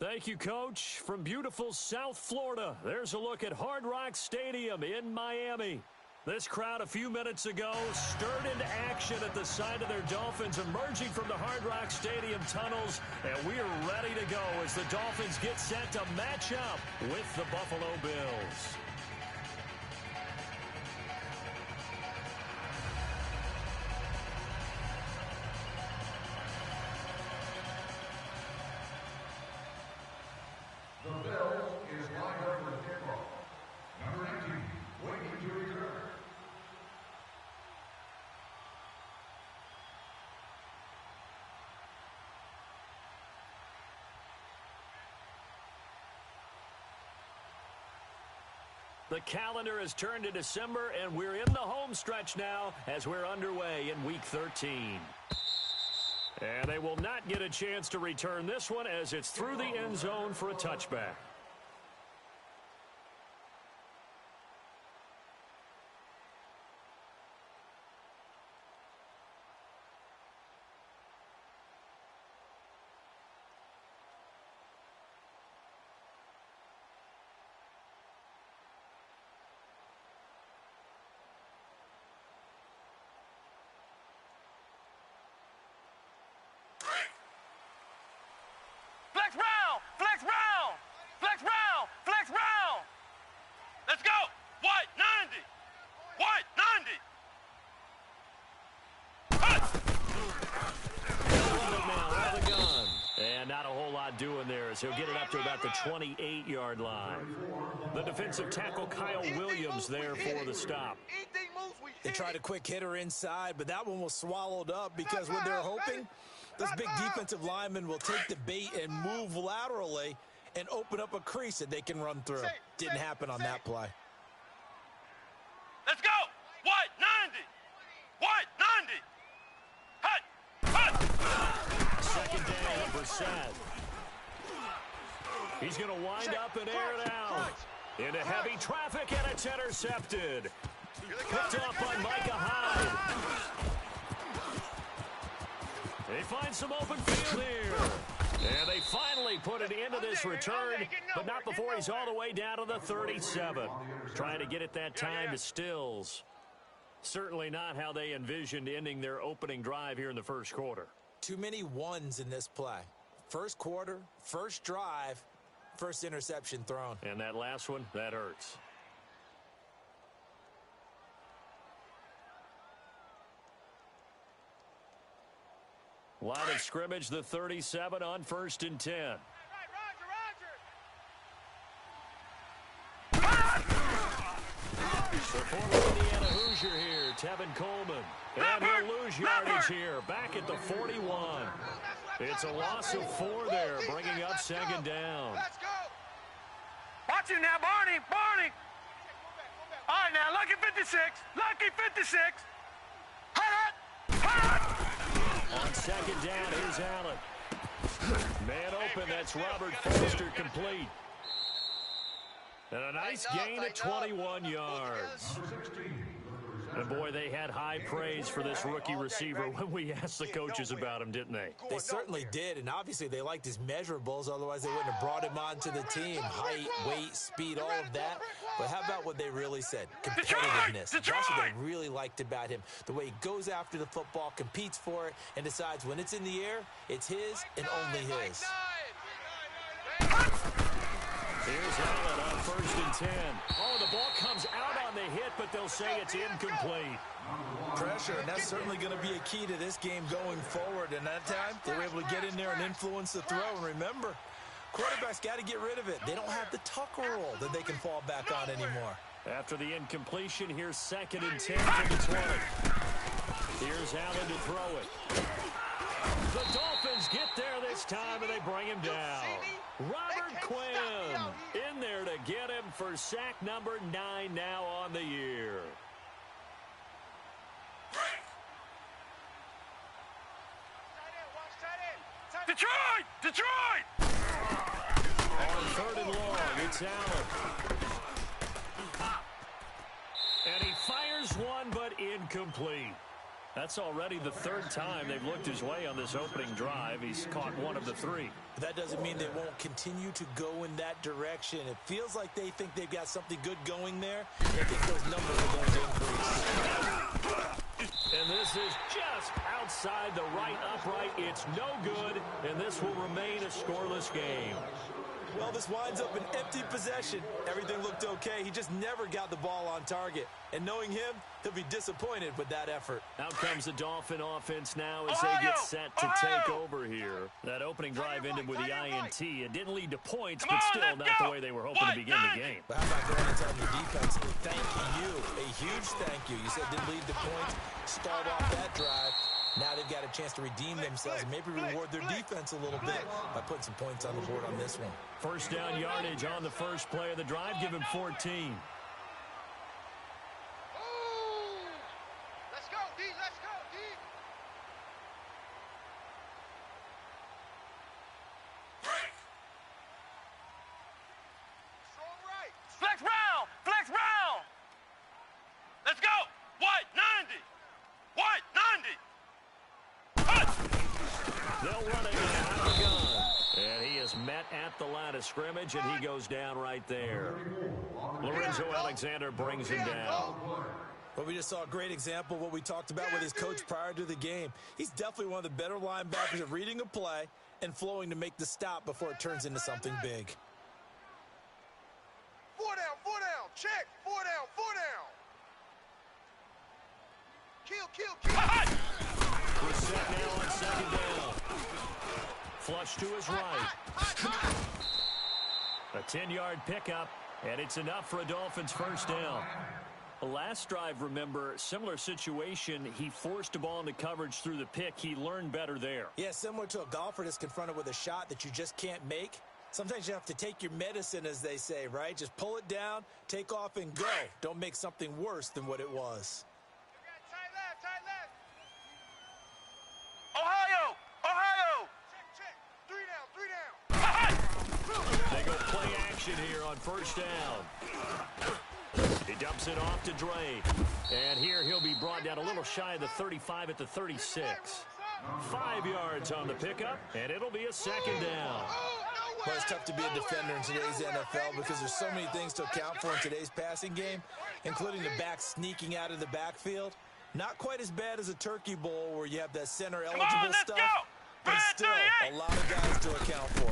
Thank you, Coach. From beautiful South Florida, there's a look at Hard Rock Stadium in Miami. This crowd a few minutes ago stirred into action at the side of their Dolphins emerging from the Hard Rock Stadium tunnels, and we are ready to go as the Dolphins get set to match up with the Buffalo Bills. The Bills is lined up for kickoff. Number 19, waiting to return. The calendar has turned to December, and we're in the home stretch now as we're underway in Week 13. And they will not get a chance to return this one as it's through the end zone for a touchback. Flex round! Flex round! Flex round! Flex round! Let's go! White 90! White 90! Now out of the gun. And not a whole lot doing there as he'll get it up to about the 28-yard line. The defensive tackle Kyle Williams there for the stop. They tried a quick hitter inside, but that one was swallowed up because what they're hoping, this big defensive lineman will take the bait and move laterally and open up a crease that they can run through. Didn't happen on that play. Let's go! White 90! White 90! Hut! Hut! Second down for Seth. He's going to wind up and air it out. Into heavy traffic, and it's intercepted. Picked off by Micah Hyde. They find some open field here. And they finally put it into this return, but not before he's all the way down to the 37. Trying to get it that time to Stills. Certainly not how they envisioned ending their opening drive here in the first quarter. Too many ones in this play. First quarter, first drive, first interception thrown. And that last one, that hurts. Line of scrimmage, the 37 on 1st and 10. The former Indiana Hoosier here, Tevin Coleman. And he'll lose yardage here, back at the 41. It's a loss of 4 there, bringing up second down. Watch him now, Barney! Barney! All right, now, lucky 56! Lucky 56! Hut! Hut! On second down, here's Allen. Man open, that's Robert Foster complete. And a nice gain at 21 yards. And boy, they had high praise for this rookie receiver when we asked the coaches about him, didn't they? They certainly did, and obviously they liked his measurables, otherwise they wouldn't have brought him onto the team. Height, weight, speed, all of that. But how about what they really said? Competitiveness. That's what they really liked about him. The way he goes after the football, competes for it, and decides when it's in the air, it's his and only his. Here's Allen on 1st and 10. Oh, the ball comes out on the hit, but they'll say it's incomplete. Pressure, and that's certainly going to be a key to this game going forward. And that time, they were able to get in there and influence the throw. And remember, quarterbacks got to get rid of it. They don't have the tuck rule that they can fall back on anymore. After the incompletion, here's 2nd and 10 from the 20. Here's Allen to throw it. The Dolphins get there this time, and they bring him down. Robert Quinn in there to get him for sack number 9 now on the year. Detroit! Detroit! On 3rd and long, it's Allen. And he fires one, but incomplete. That's already the third time they've looked his way on this opening drive. He's caught one of the three. But that doesn't mean they won't continue to go in that direction. It feels like they think they've got something good going there. I think those numbers are going to increase. And this is just outside the right upright. It's no good, and this will remain a scoreless game. Well, this winds up an empty possession. Everything looked okay. He just never got the ball on target. And knowing him, he'll be disappointed with that effort. Out comes the Dolphin offense now as they get set to take over here. That opening drive ended with the INT. It didn't lead to points, but still not the way they were hoping to begin the game. But how about going into your defensively? Thank you. A huge thank you. You said didn't lead to points. Start off that drive. Now they've got a chance to redeem themselves and maybe reward their defense a little bit by putting some points on the board on this one. First down yardage on the first play of the drive. Give him 14. Let's go, D. Let's go, D. Break. Strong right. Flex round. Flex round. Let's go. What? 90. What? 90. They'll run it out of the gun. And he is met at the line of scrimmage, and he goes down right there. Lorenzo Alexander brings him down. Well, we just saw a great example of what we talked about with his coach prior to the game. He's definitely one of the better linebackers at reading a play and flowing to make the stop before it turns into something big. 4 down, check. 4 down. Kill. We're set now on second down. Flush to his right. A 10-yard pickup, and it's enough for a Dolphins first down. The last drive, remember, similar situation. He forced a ball into coverage through the pick. He learned better there. Yeah, similar to a golfer that's confronted with a shot that you just can't make. Sometimes you have to take your medicine, as they say, right? Just pull it down, take off, and go. Don't make something worse than what it was. Tight left. Ohio. Check. 3 down. They go play action here on first down. He dumps it off to Dre. And here he'll be brought down a little shy of the 35 at the 36. 5 yards on the pickup, and it'll be a second down. Well, it's tough to be a defender in today's NFL because there's so many things to account for in today's passing game, including the back sneaking out of the backfield. Not quite as bad as a turkey bowl where you have that center-eligible stuff, but still a lot of guys to account for.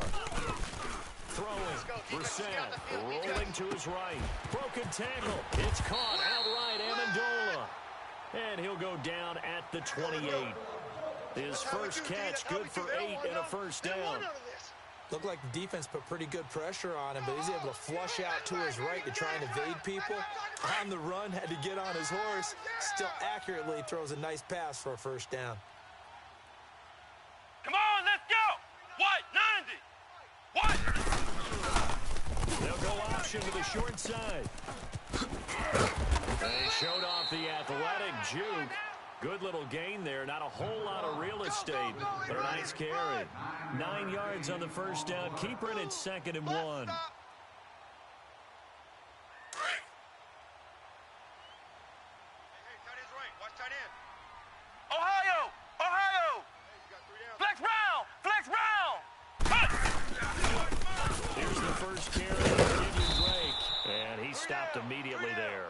Throwing, Brissett rolling to his right. Broken tackle. It's caught outright, Amendola. And he'll go down at the 28. His first catch, good for 8 and a first down. Looked like the defense put pretty good pressure on him, but he's able to flush out to his right to try and evade people. On the run, had to get on his horse. Still accurately throws a nice pass for a first down. Come on, let's go. What? 90. What? They'll go option to the short side. They showed off the athletic juke. Good little gain there. Not a whole lot of real estate, but a nice carry. 9 yards on the first down. Keeper in at 2nd and 1. Ohio. Flex round. Here's the first carry of Drake, and he stopped immediately there.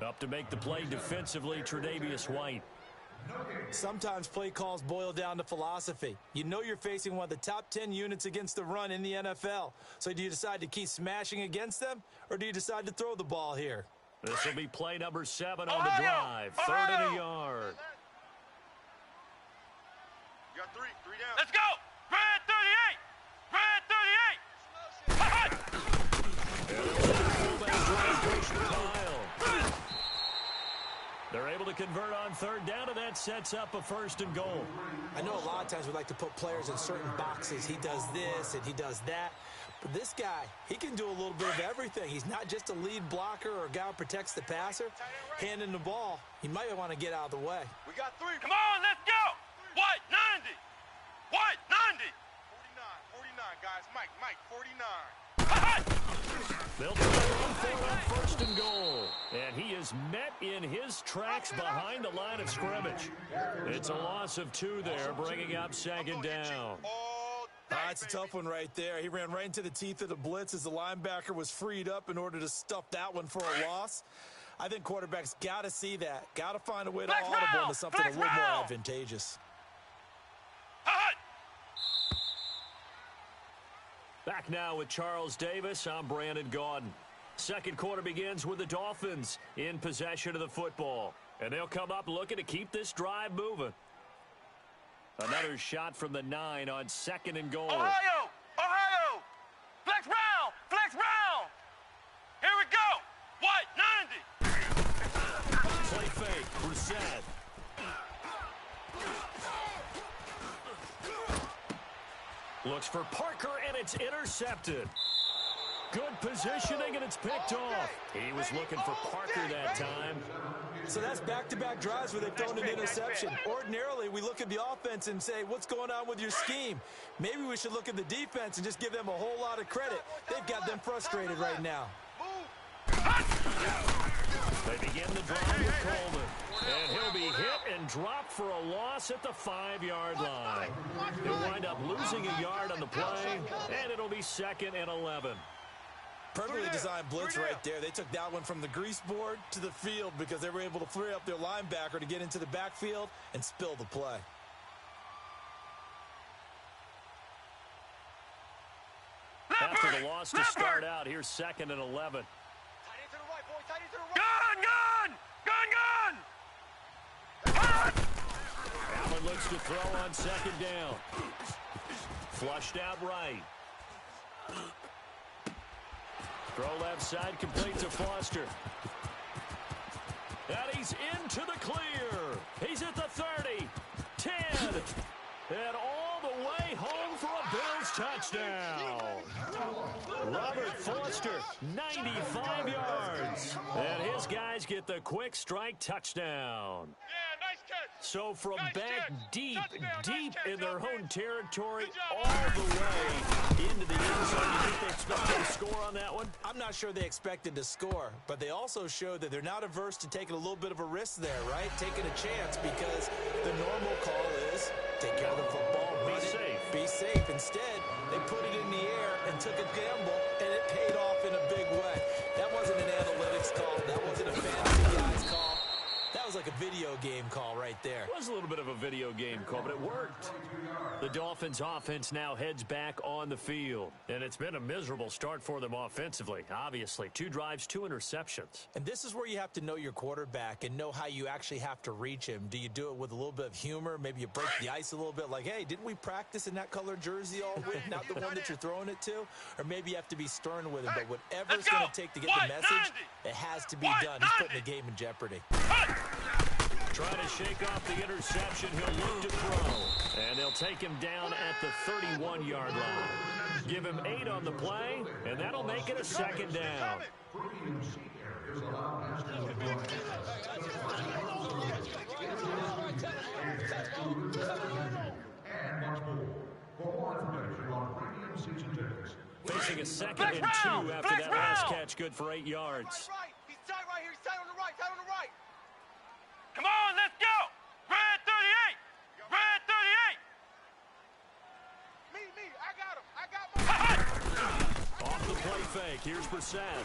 Up to make the play defensively, Tre'Davious White. Sometimes play calls boil down to philosophy. You know you're facing one of the top 10 units against the run in the NFL. So do you decide to keep smashing against them, or do you decide to throw the ball here? This will be play number 7 on the drive. 3rd and a yard. You got 3 down. Let's go. Red 38. They're able to convert on 3rd down, and that sets up a 1st and goal. I know a lot of times we like to put players in certain boxes. He does this and he does that. But this guy, he can do a little bit of everything. He's not just a lead blocker or a guy who protects the passer. Handing the ball, he might want to get out of the way. We got 3. Come on, let's go. What? 90. What? 90. 49, guys. Mike, 49. They'll try to run for it on 1st first and goal. And he is met in his tracks behind the line of scrimmage. It's a loss of 2 there, bringing up second down. It's a tough one right there. He ran right into the teeth of the blitz as the linebacker was freed up in order to stuff that one for a loss. I think quarterbacks got to see that. Got to find a way to audible into something a little more advantageous. Back now with Charles Davis. I'm Brandon Gaudin. Second quarter begins with the Dolphins in possession of the football. And they'll come up looking to keep this drive moving. Another shot from the 9 on second and goal. Ohio! Ohio! Flex round! Flex round! Here we go! What? 90! Play fake. Brissett. Looks for Parker, and it's intercepted. Good positioning, and it's picked off. He was looking for Parker that time. So that's back-to-back drives where they've thrown an interception. Ordinarily, we look at the offense and say, what's going on with your scheme? Maybe we should look at the defense and just give them a whole lot of credit. They've got them frustrated right now. They begin the drive with Coleman. And he'll be hit and dropped for a loss at the 5-yard line. He'll wind up losing a yard on the play, and it'll be second and 11. Perfectly designed blitz right there. They took that one from the grease board to the field because they were able to free up their linebacker to get into the backfield and spill the play. After the loss to start out, here's second and 11. Gun! Allen looks to throw on second down. Flushed out right. Throw left side, complete to Foster. And he's into the clear. He's at the 30, 10, and all the way home for a Bills touchdown. Robert Foster, 95 yards. And his guys get the quick strike touchdown. So from back deep in their own territory, all the way into the end zone. You think they expected to score on that one? I'm not sure they expected to score, but they also showed that they're not averse to taking a little bit of a risk there, right? Taking a chance because the normal call is take care of the football, run it, be safe. Instead, they put it in the air and took a gamble, and it paid off in a big way. That wasn't an analytics call. That wasn't a fantasy guy's call. That was like a video game call right there. It was a little bit of a video game call, but it worked. The Dolphins' offense now heads back on the field. And it's been a miserable start for them offensively, obviously. 2 drives, 2 interceptions. And this is where you have to know your quarterback and know how you actually have to reach him. Do you do it with a little bit of humor? Maybe you break the ice a little bit like, hey, didn't we practice in that colored jersey all week? Not the one that you're throwing it to? Or maybe you have to be stern with him. But whatever it's going to take to get the message, it has to be done. He's putting the game in jeopardy. Trying to shake off the interception. He'll look to throw. And they'll take him down at the 31-yard line. Give him 8 on the play, and that'll make it a second down. Facing a second and 2 after that last catch. Good for 8 yards. He's tight right here. He's tight on the right. Tight on the right. Come on, let's go! Red 38! Red 38! Me, I got him. Off the play fake, here's Brissett.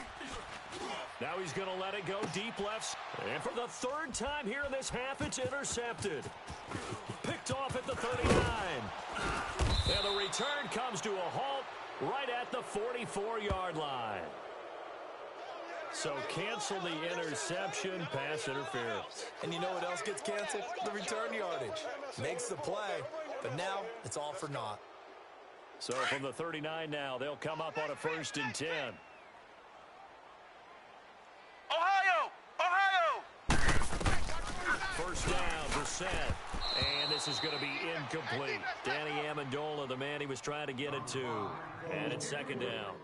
Now he's going to let it go deep left. And for the 3rd time here in this half, it's intercepted. Picked off at the 39. And the return comes to a halt right at the 44-yard line. So cancel the interception, pass interference. And you know what else gets canceled? The return yardage. Makes the play, but now it's all for naught. So from the 39 now, they'll come up on a 1st and 10. Ohio! Ohio! First down, Brissett. And this is going to be incomplete. Danny Amendola, the man he was trying to get it to. And it's second down.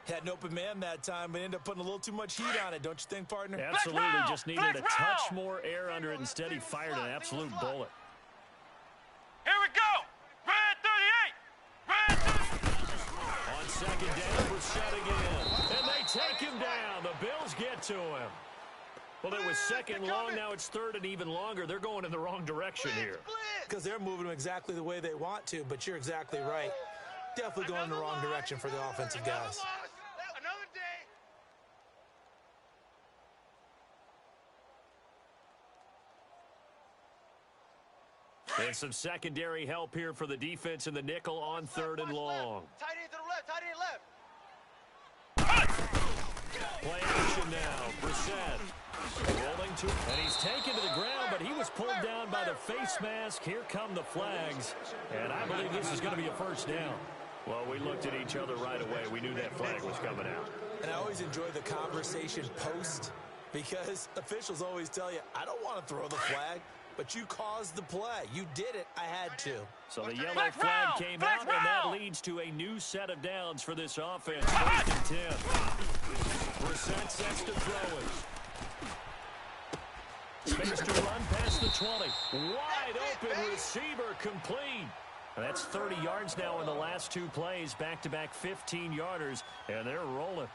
Had an open man that time, but ended up putting a little too much heat on it, don't you think, partner? Absolutely, just needed a touch more air under it. Instead, he fired an absolute bullet. Here we go! Red 38! Red 38! On second down, Brissett again. And they take him down. The to him. Well, it was second long. Now it's third and even longer. They're going in the wrong direction here. Because they're moving them exactly the way they want to, but you're exactly right. Definitely going in the wrong direction for the offensive guys. Another day. And some secondary help here for the defense in the nickel on third and long. Tight end to the left, tight end left. Play action now. Brissett rolling to, and he's taken to the ground, but he was pulled down by the face mask. Here come the flags, and I believe this is going to be a first down. Well, we looked at each other right away. We knew that flag was coming out. And I always enjoy the conversation post because officials always tell you, I don't want to throw the flag, but you caused the play. You did it. I had to. So the yellow flag came out, and that leads to a new set of downs for this offense. First and 10. Brissett sets to throw it. Space to run past the 20. Wide open receiver complete. And that's 30 yards now in the last two plays. Back-to-back 15-yarders, and they're rolling.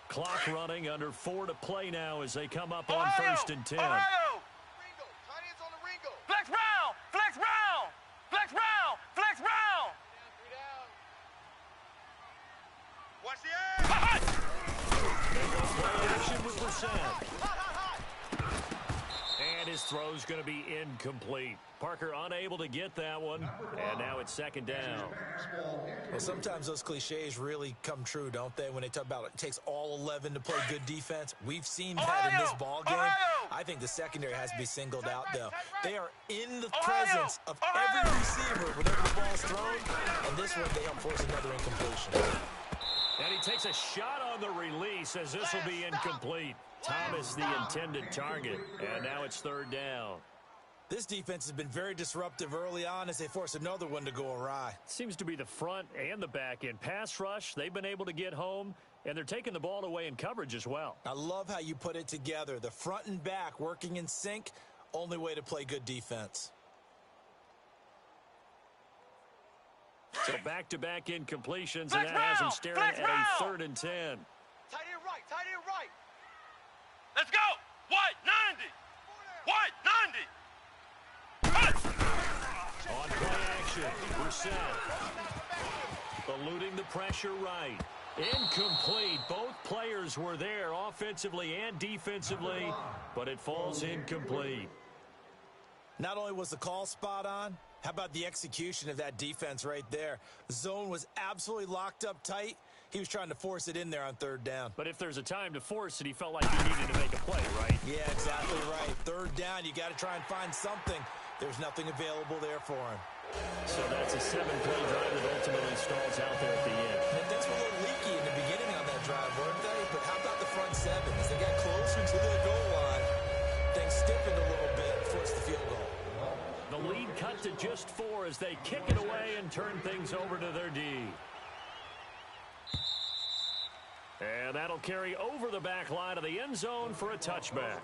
Clock running, under 4 to play now as they come up on first and 10. Ohio! Ringo, tight ends on the Ringo. Flex round, flex round, flex round, flex round. Watch the edge. Play action with Brissett. And his throw's going to be incomplete. Parker unable to get that one, and now it's second down. Well, sometimes those cliches really come true, don't they, when they talk about it takes all 11 to play good defense. We've seen that in this ball game. I think the secondary has to be singled out, though. They are in the presence of every receiver whenever the ball's thrown, and this one they help force another incompletion. And he takes a shot on the release as this will be incomplete. Thomas the intended target, and now it's third down. This defense has been very disruptive early on as they force another one to go awry. Seems to be the front and the back end. Pass rush, they've been able to get home, and they're taking the ball away in coverage as well. I love how you put it together. The front and back working in sync, only way to play good defense. So back-to-back incompletions, and that has them staring at a third and 10. Tight end right, tight end right. Let's go. White, 90. White, 90. On play action, Brissett eluding the pressure right. Incomplete. Both players were there offensively and defensively, but it falls incomplete. Not only was the call spot on, how about the execution of that defense right there? The zone was absolutely locked up tight. He was trying to force it in there on third down. But if there's a time to force it, he felt like he needed to make a play, right? Yeah, exactly right. Third down, you got to try and find something. There's nothing available there for him. So that's a 7-play drive that ultimately stalls out there at the end. And things were a little leaky in the beginning on that drive, weren't they? But how about the front seven? As they got closer to the goal line, things stiffened a little bit and forced the field goal. The lead cut to just 4 as they kick it away and turn things over to their D. And that'll carry over the back line of the end zone for a touchback.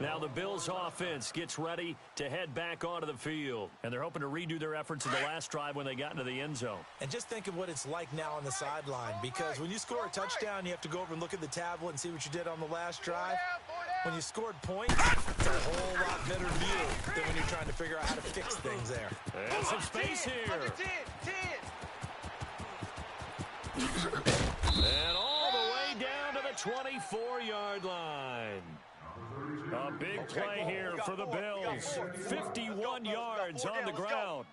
Now the Bills offense gets ready to head back onto the field. And they're hoping to redo their efforts in the last drive when they got into the end zone. And just think of what it's like now on the sideline, because when you score a touchdown, you have to go over and look at the tablet and see what you did on the last drive. When you scored points, it's a whole lot better view than when you're trying to figure out how to fix things there. And some space here. And all the way down to the 24-yard line. A big play here for the Bills. 51 yards on the ground.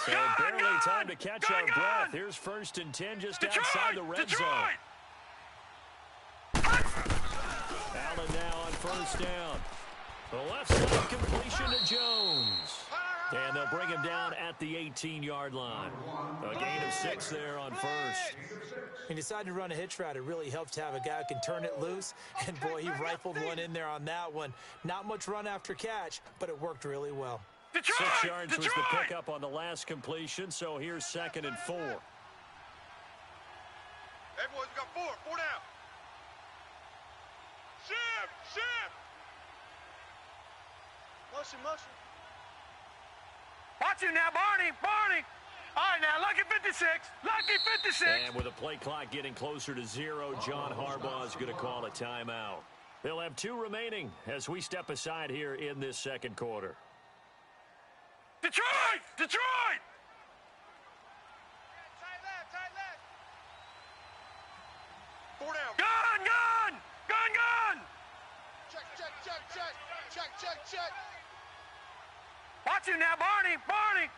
So barely time to catch our breath. Here's first and 10 just outside the red zone. Allen now on first down. The left side completion to Jones. And they'll bring him down at the 18-yard line. A gain of 6 there on first. He decided to run a hitch route. It really helps to have a guy who can turn it loose. And, boy, he rifled one in there on that one. Not much run after catch, but it worked really well. 6 yards was the pickup on the last completion, so here's second and 4. Hey, boys, we got 4. 4 down. Shift. Motion. Watch you now, Barney. All right, now, lucky 56. Lucky 56. And with the play clock getting closer to 0, John Harbaugh is going to call a timeout. They'll have 2 remaining as we step aside here in this second quarter. Detroit! Tight left. 4 down. Gun! Check. Watch you now, Barney. Me.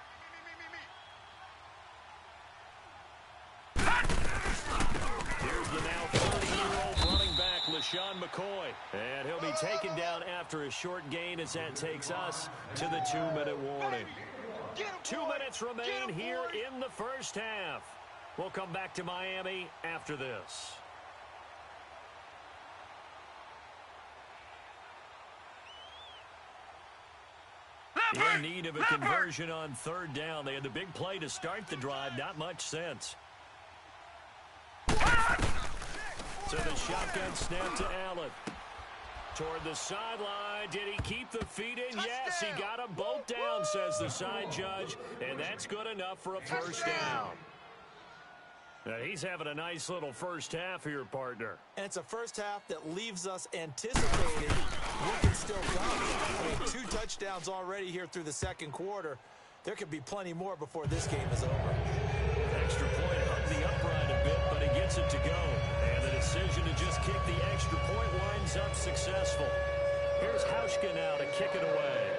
Here's the now 30-year-old running back, LaShawn McCoy. And he'll be taken down after a short gain as that takes us to the 2-minute warning. 2 minutes remain here in the first half. We'll come back to Miami after this. In need of a conversion on 3rd down. They had the big play to start the drive. Not much sense. So the shotgun snap to Allen. Toward the sideline. Did he keep the feet in? Yes, he got them both down, says the side judge. And that's good enough for a first down. Now, he's having a nice little first half here, partner. And it's a first half that leaves us anticipating what can still come. I mean, 2 touchdowns already here through the second quarter. There could be plenty more before this game is over. Extra point hugged the upright a bit, but he gets it to go. And the decision to just kick the extra point winds up successful. Here's Hauschka now to kick it away.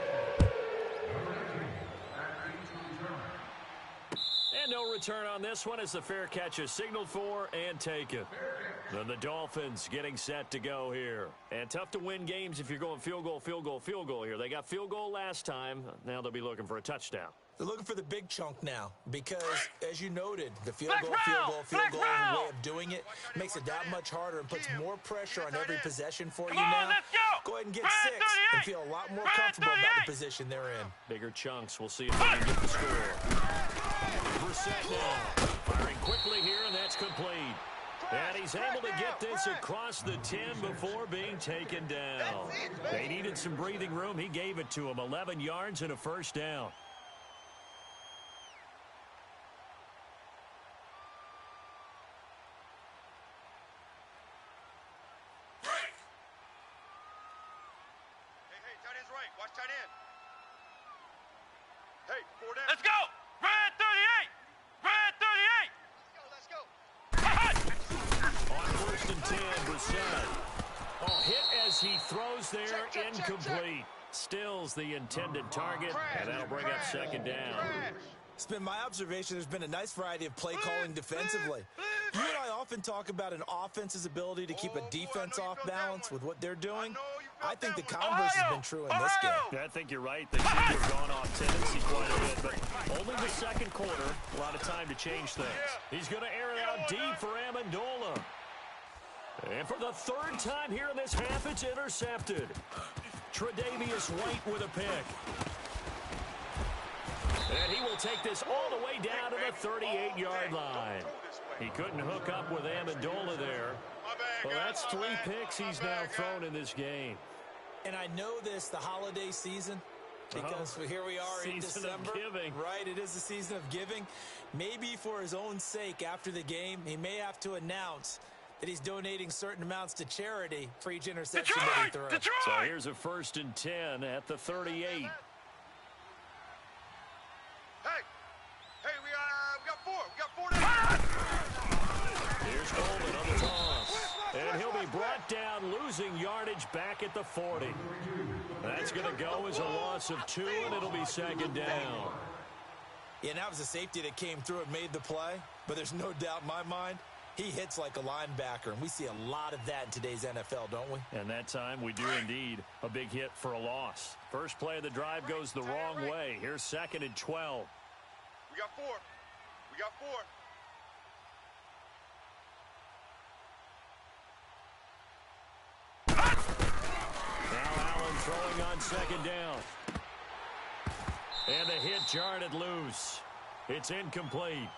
And no return on this one as the fair catch is signaled for and taken. Then the Dolphins getting set to go here. And tough to win games if you're going field goal here. They got field goal last time. Now they'll be looking for a touchdown. They're looking for the big chunk now because, as you noted, the field goal way of doing it makes it that much harder and puts more pressure on every possession for you now. Go ahead and get 6 and feel a lot more comfortable about the position they're in. Bigger chunks. We'll see if they can get the score. Brissett now firing quickly here, and that's complete. And he's able to get this across the 10 before being taken down. They needed some breathing room. He gave it to them. 11 yards and a first down. Let's go! Red 38! On 1st and 10, Brissett. Hit as he throws there, incomplete. Stills the intended target, and that'll bring up 2nd down. It's been my observation there's been a nice variety of play calling defensively. You and I often talk about an offense's ability to keep a defense off balance with what they're doing. I think the converse has been true in this game. Yeah, I think you're right. They seem to have gone off tendency quite a bit, but only the second quarter. A lot of time to change things. He's going to air it out deep for Amendola. And for the 3rd time here in this half, it's intercepted. Tre'Davious White with a pick. And he will take this all the way down to the 38-yard line. He couldn't hook up with Amendola there. Well, that's 3 picks he's now thrown in this game. And I know this, the holiday season, because here we are in December. Right, it is the season of giving. Maybe for his own sake after the game, he may have to announce that he's donating certain amounts to charity for each interception that he throws. So here's a 1st and 10 at the 38. Hey, we got 4. We got 4 down. Here's Coleman on the toss. And he'll be brought down, losing yardage back at the 40. That's going to go as a loss of 2, and it'll be 2nd down. Yeah, and that was a safety that came through and made the play. But there's no doubt in my mind, he hits like a linebacker, and we see a lot of that in today's NFL, don't we? And that time, we do indeed a big hit for a loss. First play of the drive goes the wrong way. Here's 2nd and 12. We got 4. We got 4. Now Allen throwing on 2nd down. And the hit jarred it loose. It's incomplete.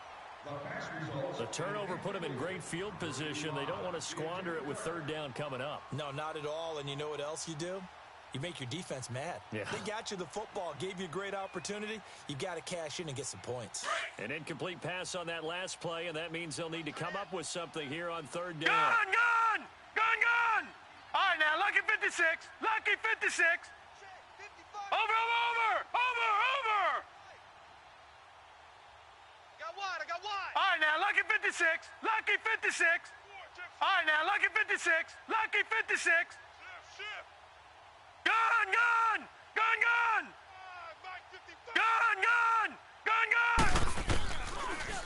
The turnover put them in great field position. They don't want to squander it with third down coming up. No, not at all. And you know what else you do? You make your defense mad. Yeah. They got you the football, gave you a great opportunity. You got to cash in and get some points. An incomplete pass on that last play, and that means they'll need to come up with something here on third down. Gone! All right, now, lucky 56. Lucky 56. Over. I got wide. All right, now, lucky 56. Lucky 56. All right, now, lucky 56. Lucky 56. Gone!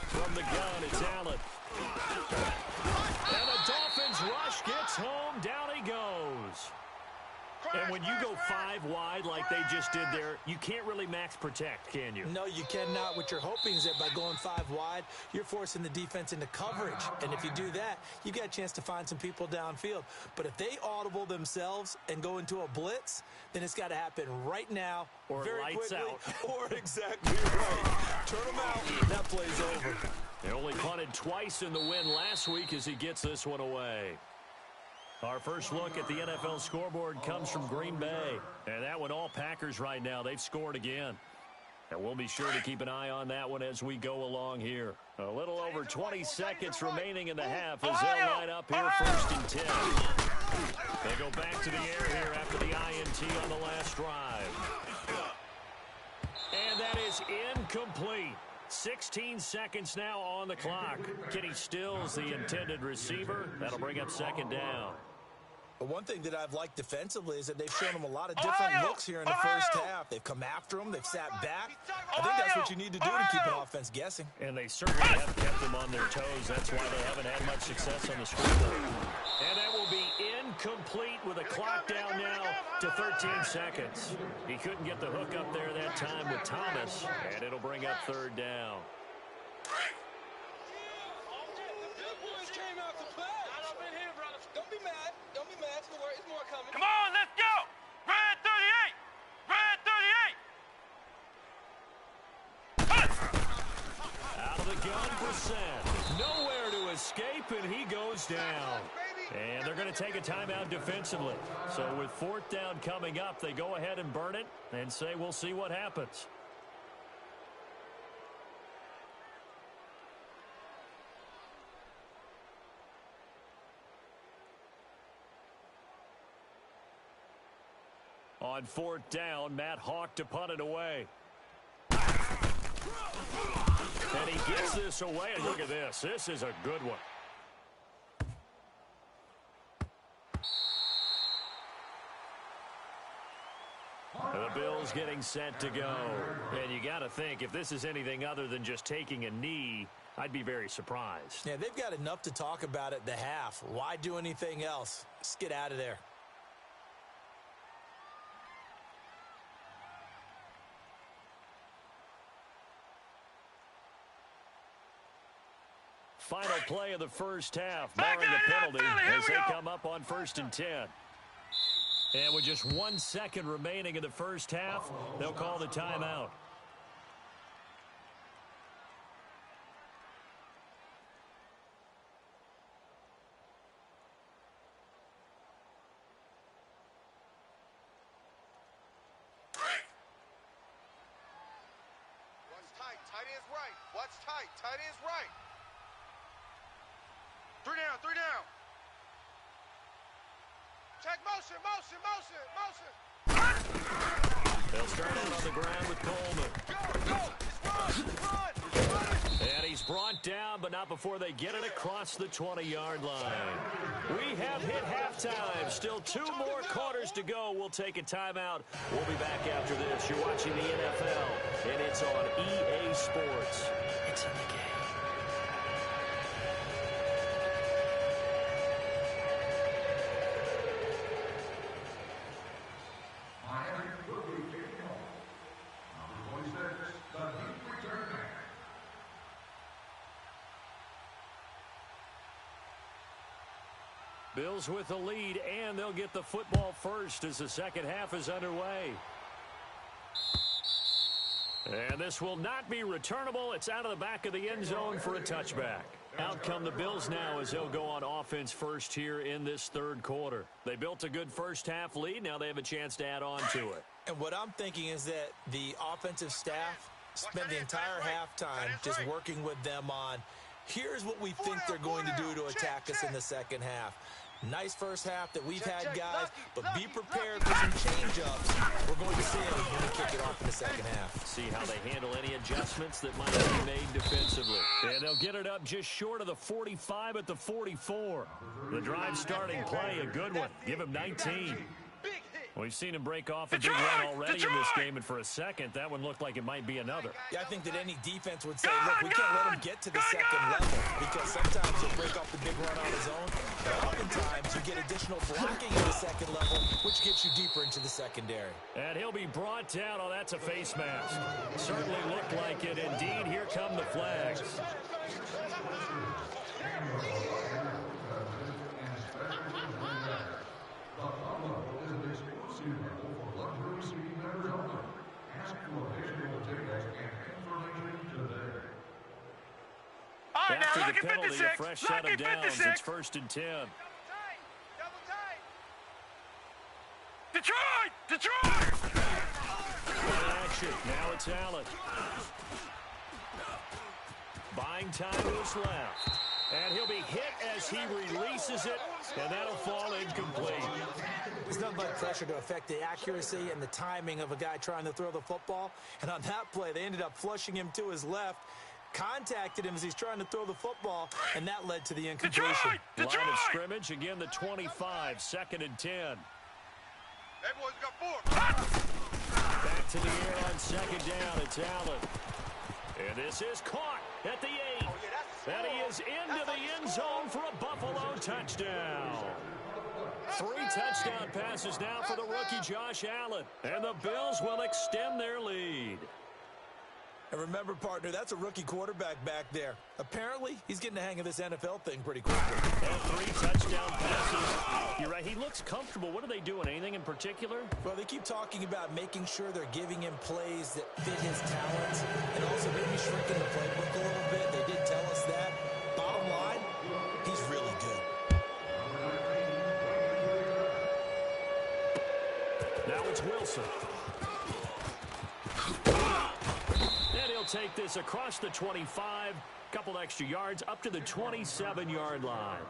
From the gun, it's Allen. And the Dolphins rush gets home. Down he goes. And when you go 5 wide like they just did there, you can't really max protect, can you? No, you cannot. What you're hoping is that by going 5 wide, you're forcing the defense into coverage. And if you do that, you got a chance to find some people downfield. But if they audible themselves and go into a blitz, then it's got to happen right now, or very lights quickly, out. or exactly right. Turn them out. That play's over. They only punted twice in the win last week as he gets this one away. Our first look at the NFL scoreboard comes from Green Bay. And that one all Packers right now. They've scored again. And we'll be sure to keep an eye on that one as we go along here. A little over 20 seconds remaining in the half as they'll line up here first and 10. They go back to the air here after the INT on the last drive. And that is incomplete. 16 seconds now on the clock. Kenny Stills, the intended receiver. That'll bring up second down. But one thing that I've liked defensively is that they've shown them a lot of different looks here in the first half. They've come after them. They've sat back. I think that's what you need to do to keep an offense guessing. And they certainly have kept them on their toes. That's why they haven't had much success on the scoreboard. And that will be incomplete with a clock down now to 13 seconds. He couldn't get the hook up there that time with Thomas, and it'll bring up third down. Come on, let's go! Red 38! Out of the gun for Sen. Nowhere to escape, and he goes down. And they're going to take a timeout defensively. So with fourth down coming up, they go ahead and burn it and say we'll see what happens. On fourth down, Matt Hawk to punt it away. And he gets this away, and look at this. This is a good one. The Bills getting set to go. And you got to think, if this is anything other than just taking a knee, I'd be very surprised. Yeah, they've got enough to talk about at the half. Why do anything else? Just get out of there. Final play of the first half, barring the penalty, as they come up on first and 10. And with just 1 second remaining in the first half, they'll call the timeout. Watch tight. Tight is right. Watch tight. Tight is right. 3 down. Check motion. They'll start out on the ground with Coleman. Go. Run. And he's brought down, but not before they get it across the 20-yard line. We have hit halftime. Still 2 more quarters to go. We'll take a timeout. We'll be back after this. You're watching the NFL, and it's on EA Sports. It's in the game. Bills with the lead, and they'll get the football first as the second half is underway. And this will not be returnable. It's out of the back of the end zone for a touchback. Out come the Bills now as they'll go on offense first here in this third quarter. They built a good first-half lead. Now they have a chance to add on to it. And what I'm thinking is that the offensive staff spent the entire halftime just working with them on, here's what we think they're going to do to attack us in the second half. Nice first half that we've had, guys, but be prepared for some change-ups. We're going to see them when we kick it off in the second half. See how they handle any adjustments that might be made defensively. And they'll get it up just short of the 45 at the 44. The drive starting play, a good one. Give him 19. We've seen him break off a big run already in this game, and for a second, that one looked like it might be another. Yeah, I think that any defense would say, look, we can't let him get to the second level, because sometimes he'll break off the big run on his own, but oftentimes you get additional blocking at the second level, which gets you deeper into the secondary. And he'll be brought down. Oh, that's a face mask. Certainly looked like it. Indeed, here come the flags. After the penalty, a fresh set of downs. It's 1st and 10. Detroit! Detroit! Action. Now it's Allen. Buying time to his left. And he'll be hit as he releases it, and that'll fall incomplete. There's nothing but pressure to affect the accuracy and the timing of a guy trying to throw the football. And on that play, they ended up flushing him to his left, contacted him as he's trying to throw the football, and that led to the incompletion. Detroit! Line of scrimmage, again the 25, 2nd and 10. That boy's got 4. Back to the air on 2nd down. It's Allen. And this is caught at the 8. And he is into the end zone for a Buffalo touchdown. 3 touchdown passes now for the rookie Josh Allen. And the Bills will extend their lead. And remember, partner, that's a rookie quarterback back there. Apparently, he's getting the hang of this NFL thing pretty quickly. And 3 touchdown passes. You're right, he looks comfortable. What are they doing? Anything in particular? Well, they keep talking about making sure they're giving him plays that fit his talents and also maybe shrinking the playbook a little bit. They did tell us that. Bottom line, he's really good. Now it's Wilson. And he'll take this across the 25, couple extra yards up to the 27-yard line.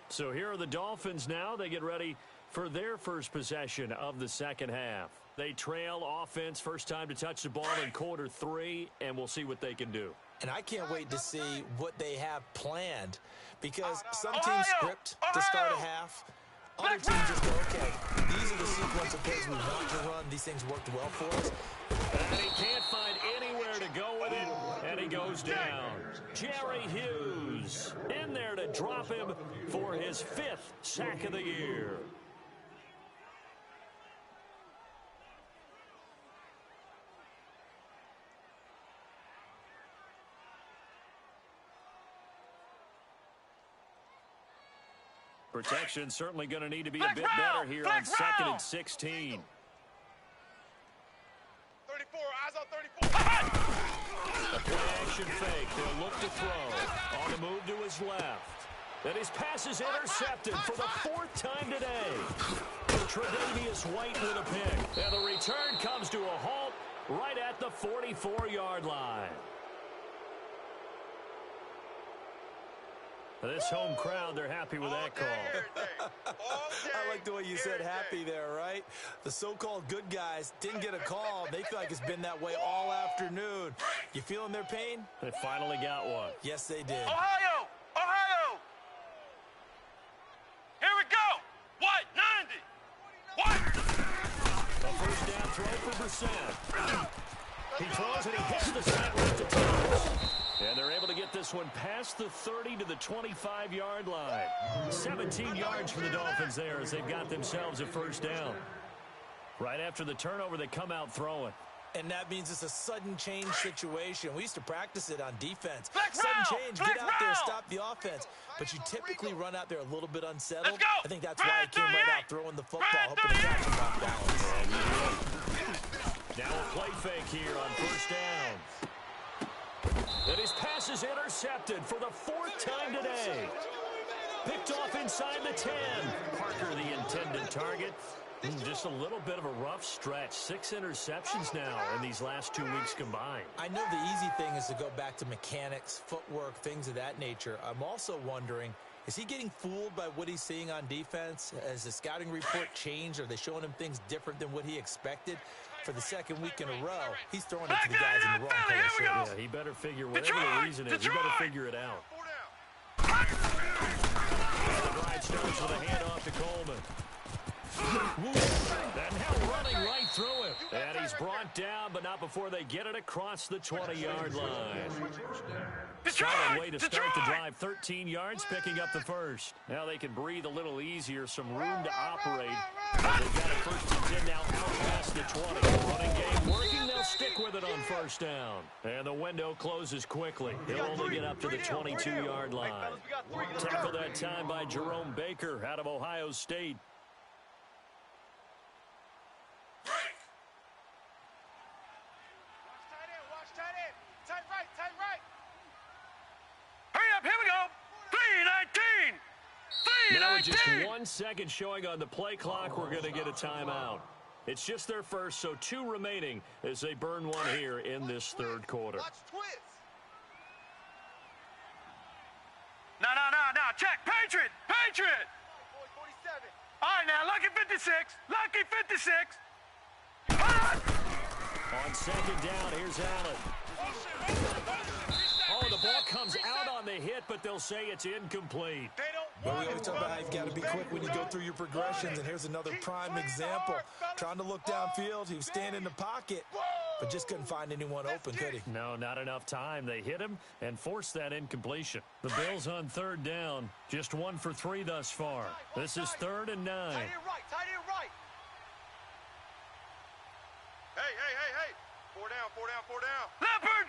So here are the Dolphins now. They get ready for their first possession of the second half. They trail offense, first time to touch the ball in quarter 3, and we'll see what they can do. And I can't wait to see what they have planned, because some teams script to start a half. Other teams just go, okay, these are the sequence of plays we want to run. These things worked well for us. And he can't find anywhere to go with it, and he goes down. Jerry Hughes in there to drop him for his 5th sack of the year. Protection certainly going to need to be a bit better here on 2nd and 16. 34, eyes on 34. A play-action fake. They'll look to throw. On the move to his left. And his pass is intercepted for the 4th time today. Tre'Davious White with a pick. And the return comes to a halt right at the 44-yard line. This home crowd, they're happy with that call. I like the way you said happy there, right? The so-called good guys didn't get a call. They feel like it's been that way all afternoon. You feeling their pain? They finally got one. Yes, they did. Ohio! Ohio! Here we go! What? 90! What? A first down throw for Brissett. He throws and he hits the center at the top. And they're able to get this one past the 30 to the 25-yard line. 17 yards for the Dolphins there as they've got themselves a first down. Right after the turnover, they come out throwing. And that means it's a sudden change situation. We used to practice it on defense. Flex Sudden round, change, flex get out there, round. stop the offense. But you typically run out there a little bit unsettled. Let's go. I think that's why he came right out throwing the football, Right hoping to catch him off balance. Now a play fake here on first down. And his pass is intercepted for the 4th time today. Picked off inside the 10. Parker, the intended target. Just a little bit of a rough stretch. 6 interceptions now in these last 2 weeks combined. I know the easy thing is to go back to mechanics, footwork, things of that nature. I'm also wondering, is he getting fooled by what he's seeing on defense? Has the scouting report changed? Are they showing him things different than what he expected? For the 2nd week in a row, he's throwing it to the guys in the wrong color shirt. Yeah, he better figure, whatever the reason is, he better figure it out. And the drive starts with a handoff to Coleman. And now running right through him. And he's brought down, but not before they get it across the 20-yard line. Solid way to start the drive. 13 yards, picking up the first. Now they can breathe a little easier, some room to operate. They've got a 1st and 10 now out past the 20. Running game working, they'll stick with it on first down. And the window closes quickly. He'll only get up to the 22-yard line. Tackled that time by Jerome Baker out of Ohio State. Now with just 1 second showing on the play clock, we're going to get a timeout. It's just their first, so 2 remaining as they burn one here in this 3rd quarter. No. Check. Patriot. All right, now, lucky 56. On 2nd down, here's Allen. Oh, the ball comes out on the hit, but they'll say it's incomplete. Well, we always talk about how you've got to be quick when you go through your progressions, and here's another prime example. Trying to look downfield, he was standing in the pocket, but just couldn't find anyone open, could he? No, not enough time. They hit him and forced that incompletion. The Bills on 3rd down, just 1 for 3 thus far. This is 3rd and 9. Tight end right. Hey. 4 down. Leopard!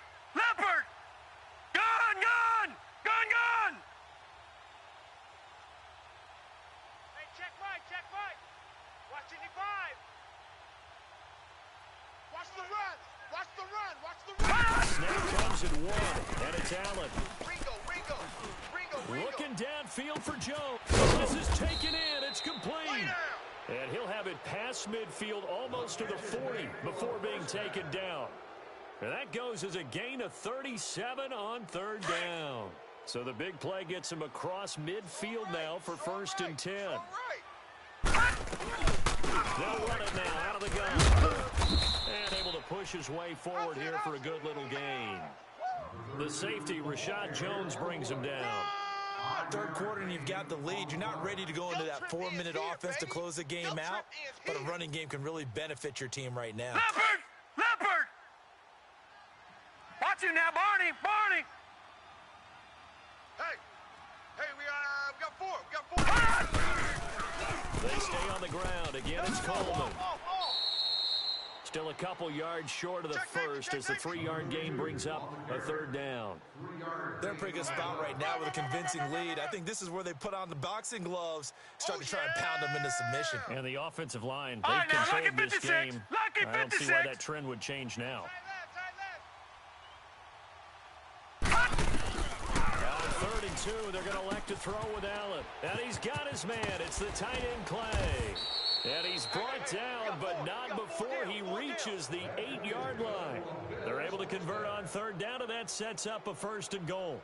Gun! Hey, check right. Watch 85. Watch the run. Snap comes at 1, and it's Allen. Ringo. Looking downfield for Joe. This is taken in. It's complete. And he'll have it past midfield almost to the 40 before being taken down. And that goes as a gain of 37 on 3rd down. So the big play gets him across midfield now for 1st and 10. They'll run it now out of the gun. And able to push his way forward here for a good little gain. The safety, Rashad Jones, brings him down. 3rd quarter and you've got the lead. You're not ready to go into that 4-minute offense to close the game out, but a running game can really benefit your team right now. Leopard! Watch him now, Barney! Hey, we got 4. They stay on the ground. Again, it's Coleman. Still a couple yards short of the first as the 3-yard gain brings up a 3rd down. They're in a pretty good spot right now with a convincing lead. I think this is where they put on the boxing gloves, start to try and pound them into submission. And the offensive line, they've controlled this game. I don't see why that trend would change now. Now 3rd and 2, they're going to elect to throw with Allen. And he's got his man. It's the tight end Clay. And he's brought down, but not before he reaches the 8-yard line. They're able to convert on 3rd down, and that sets up a 1st and goal.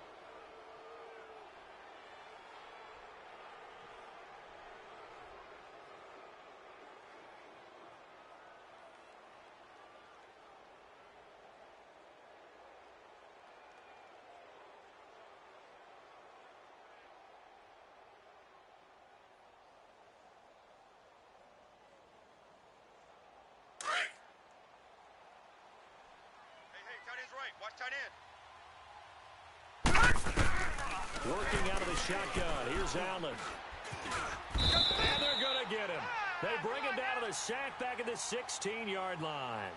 Watch tight end. Working out of the shotgun. Here's Allen. And they're going to get him. They bring him down to the sack back at the 16-yard line.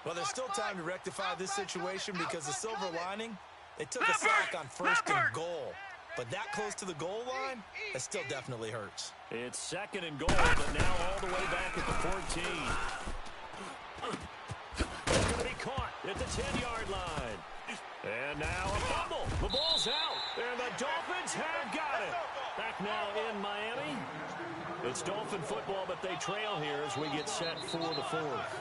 Well, there's still time to rectify this situation because the silver lining, they took a sack on 1st and goal. But that close to the goal line, that still definitely hurts. It's 2nd and goal, but now all the way back at the 14. at the 10-yard line. And now a fumble. The ball's out. And the Dolphins have got it. Back now in Miami. It's Dolphin football, but they trail here as we get set for the fourth.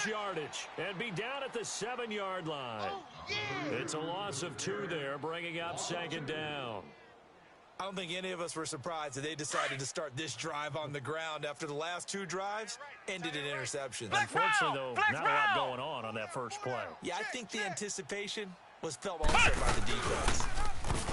Yardage and be down at the 7-yard line. It's a loss of 2 there, bringing up second down. I don't think any of us were surprised that they decided to start this drive on the ground after the last 2 drives ended in interceptions. Unfortunately, though, not a lot going on that first play. Yeah, I think the anticipation was felt also by the defense.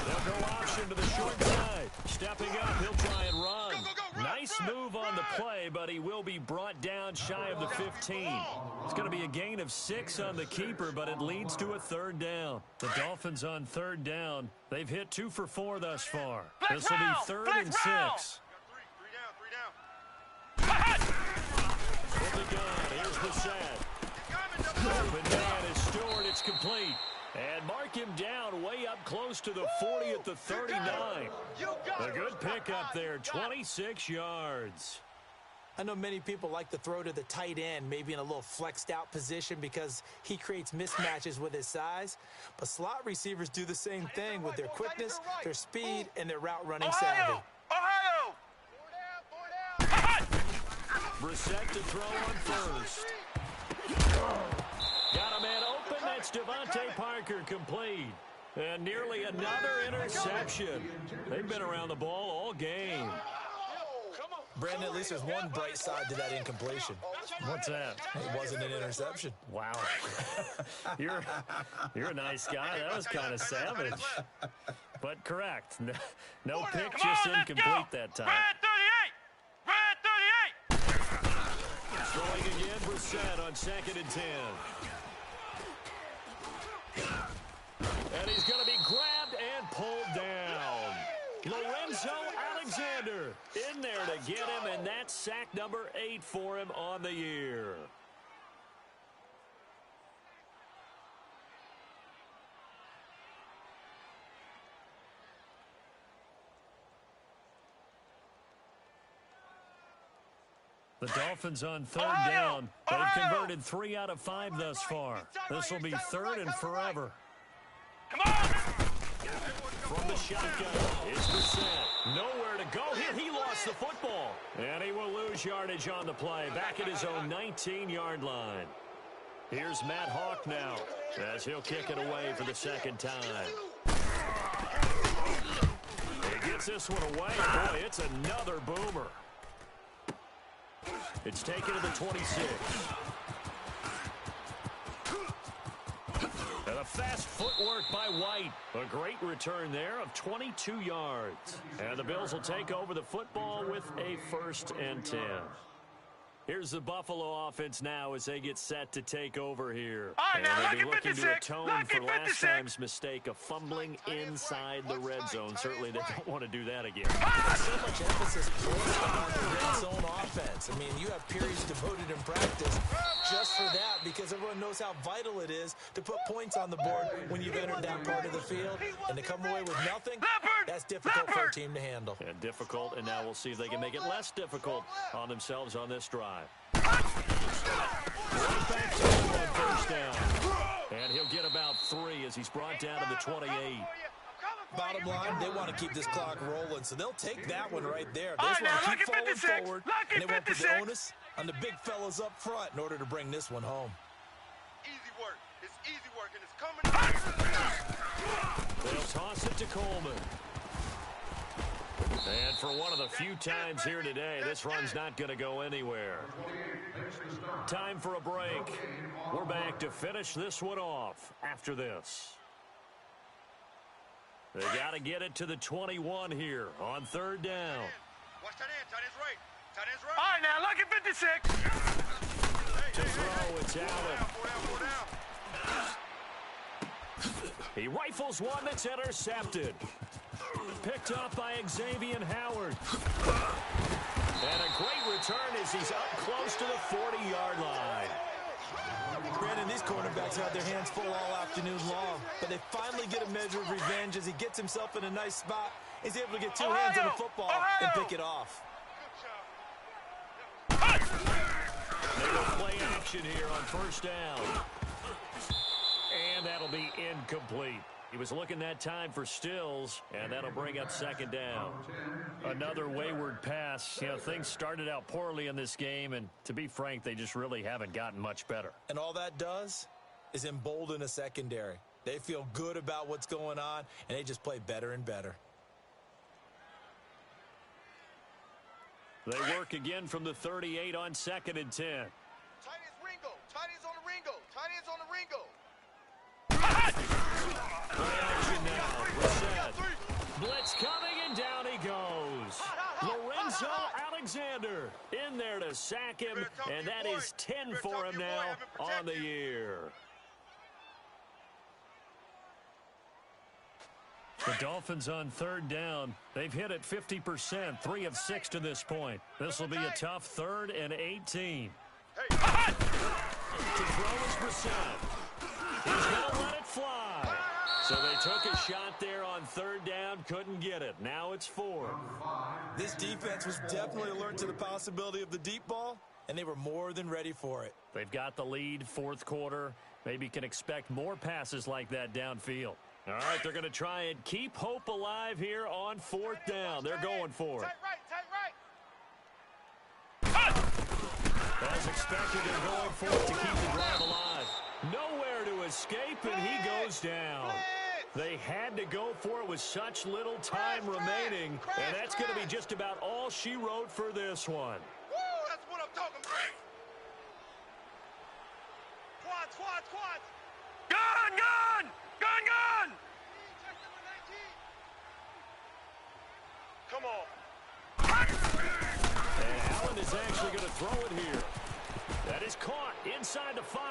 They'll go option to the short side. Stepping up, he'll try and run. Nice move on the play, but he will be brought down shy of the 15. It's going to be a gain of 6 on the keeper, but it leads to a 3rd down. The Dolphins on 3rd down. They've hit 2 for 4 thus far. This will be 3rd and 6. From the gun, here's Brissett. Open man is Stewart. It's complete. And mark him down way up close to the 40 at the 39. A good pickup there, 26 yards. I know many people like to throw to the tight end, maybe in a little flexed out position because he creates mismatches with his size. But slot receivers do the same thing with their quickness, their speed, and their route running savvy. Brissett to throw on first. Got a man open. That's Devontae Parker complete. And nearly another interception. They've been around the ball all game. Brandon, at least there's one bright side to that incompletion. What's that? It wasn't an interception. Wow. You're a nice guy. That was kind of savage. But correct. No pick, just incomplete that time. Red 38! Throwing again, Brissett on 2nd and 10. And he's going to be grabbed and pulled down. Lorenzo Alexander in there to get him, and that's sack number 8 for him on the year. The Dolphins on 3rd down. They've converted 3 out of 5 thus far. This will be 3rd and forever. Come on! From the shotgun is Brissett. Nowhere to go here. He lost the football. And he will lose yardage on the play. Back at his own 19-yard line. Here's Matt Hawk now as he'll kick it away for the 2nd time. He gets this one away. Boy, it's another boomer. It's taken to the 26. And a fast footwork by White. A great return there of 22 yards. And the Bills will take over the football with a 1st and 10. Here's the Buffalo offense now as they get set to take over here. Right, and now, they'll be looking to atone for last 56. time's mistake of fumbling inside the red zone. Certainly they don't want to do that again. So much emphasis placed on the red zone offense. I mean, you have periods devoted in practice just for that because everyone knows how vital it is to put points on the board when you've entered that part of the field. And to come away with nothing, that's difficult for a team to handle. And difficult, and now we'll see if they can make it less difficult on themselves on this drive. Right back to him on 1st down. And he'll get about 3 as he's brought down to the 28. Bottom line, they want to keep this clock rolling, so they'll take that one right there. They just want to keep falling forward, and they won't put the onus on the big fellas up front in order to bring this one home. Easy work. It's easy work, and it's coming. They'll toss it to Coleman. And for one of the few times here today, this run's not going to go anywhere. Time for a break. We're back to finish this one off after this. They got to get it to the 21 here on 3rd down. Watch that end. Tight end's right. Tight end's right. All right, now, look at 56. To throw, it's Allen. He rifles one that's intercepted. Picked up by Xavier Howard. And a great return as he's up close to the 40-yard line. cornerbacks have had their hands full all afternoon long, but they finally get a measure of revenge as he gets himself in a nice spot. He's able to get two hands on the football and pick it off. They will play action here on first down. And that'll be incomplete. He was looking that time for Stills, and that'll bring up second down. Another wayward pass. You know, things started out poorly in this game, and to be frank, they just really haven't gotten much better. And all that does is embolden a secondary. They feel good about what's going on, and they just play better and better. They work again from the 38 on 2nd and 10. Tight ends Ringo. Tight ends on the Ringo. Tight ends on the Ringo. Play action now. Brissett. Blitz coming, and down he goes. Lorenzo Alexander in there to sack him, and that is 10 for him now on the year. The Dolphins on 3rd down. They've hit it 50%, 3 of 6 to this point. This will be a tough 3rd and 18. To throw is Brissett. He's going to let it fly. So they took a shot there on 3rd down, couldn't get it. Now it's 4. This defense was definitely alert to the possibility of the deep ball, and they were more than ready for it. They've got the lead, 4th quarter. Maybe can expect more passes like that downfield. All right, they're going to try and keep hope alive here on 4th down. They're going for it. As expected, they're going for it to keep the drive alive. Nowhere to escape, and he goes down. They had to go for it with such little time remaining, and that's going to be just about all she wrote for this one. Woo, that's what I'm talking about. Quads, quads, quads. Gun, gun, gun, gun. Come on. And Allen is actually going to throw it here. That is caught inside the 5.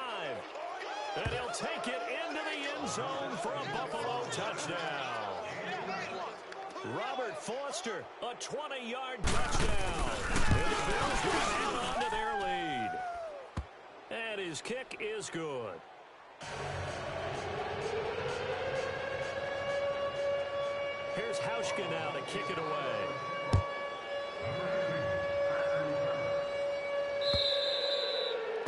And he'll take it into the end zone for a Buffalo touchdown. Robert Foster, a 20-yard touchdown. And the Bills will hang on to their lead. And his kick is good. Here's Hauschka now to kick it away.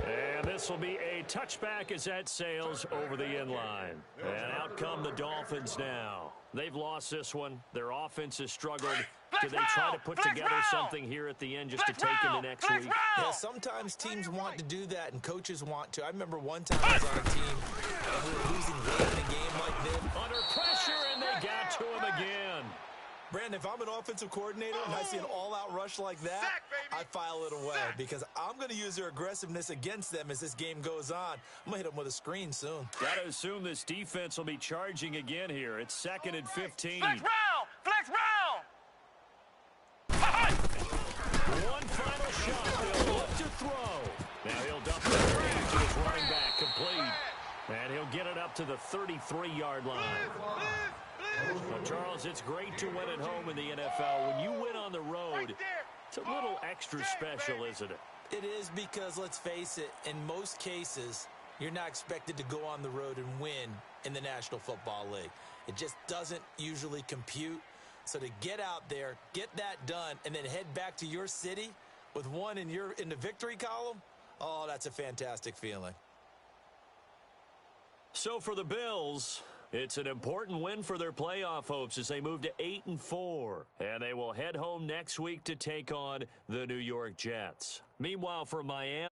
And this will be a touchback as that sails over the end line. And out come the Dolphins now. They've lost this one. Their offense has struggled. Do they try to put together something here at the end just to take into next week? Yeah, sometimes teams want to do that and coaches want to. I remember one time I was on a team and we were losing late in a game like this. Under pressure, and they got to him again. Brandon, if I'm an offensive coordinator and I see an all-out rush like that, I file it away because I'm going to use their aggressiveness against them as this game goes on. I'm going to hit them with a screen soon. Got to assume this defense will be charging again here. It's 2nd and 15. Flex round, flex round. One final shot. They'll look to throw. Now he'll dump it to his running back, complete. And he'll get it up to the 33-yard line. Well, Charles, it's great to win at home in the NFL. When you win on the road, it's a little extra special, isn't it? It is because, let's face it, in most cases, you're not expected to go on the road and win in the National Football League. It just doesn't usually compute. So to get out there, get that done, and then head back to your city with one in the victory column, oh, that's a fantastic feeling. So for the Bills, it's an important win for their playoff hopes as they move to 8-4. And they will head home next week to take on the New York Jets. Meanwhile, for Miami,